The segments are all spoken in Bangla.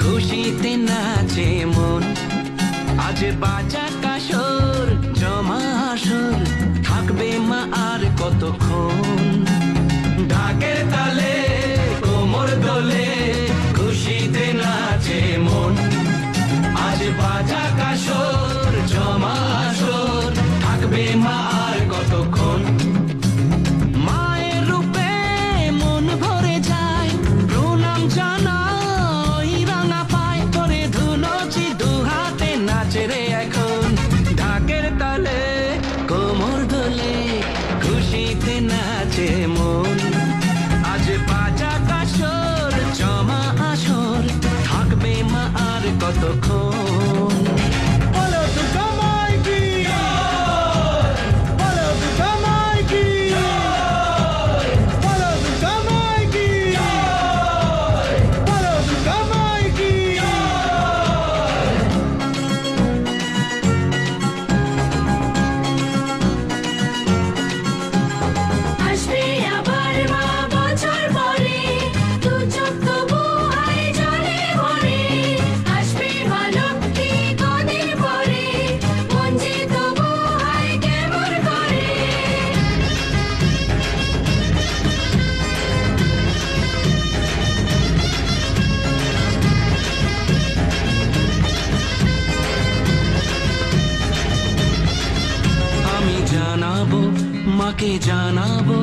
খুশিতে নাচে মন। আজ বাজা কাসর জমা আসর, থাকবে মা আর কতক্ষণ। ঢাকের তালে কোমর দোলে, খুশিতে নাচে মন। আজ বাজা কাসর জমা আসর, থাকবে মা আর কতক্ষণ। মায়ের রূপে মন ভরে যায়, প্রণাম জানাই রাঙা পায় করে ধুলোচি দু হাতে নাচে রে এখন। ঢাকের তালে কোমর দোলে, খুশিতে নাচে মন। আজ বাজা কাসর জমা আসর, থাকবে মা আর কতক্ষণ। বলো দুর্গা মাই কি, বলো দুর্গা মাই কি, বলো দুর্গা মাই কি, বলো দুর্গা মাই কি। আসবে আবার মা বছর পরে, দু চোখ তবু হয় জলে ভরে। আসবে মা লক্ষ্মী কদিন পরে, মন যে তবু হয় কেমন করে। আমি জানাবো মাকে জানাবো,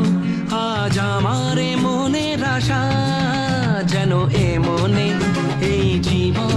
আজ আমার মনের আশা, যেন এ মনে এই জীবন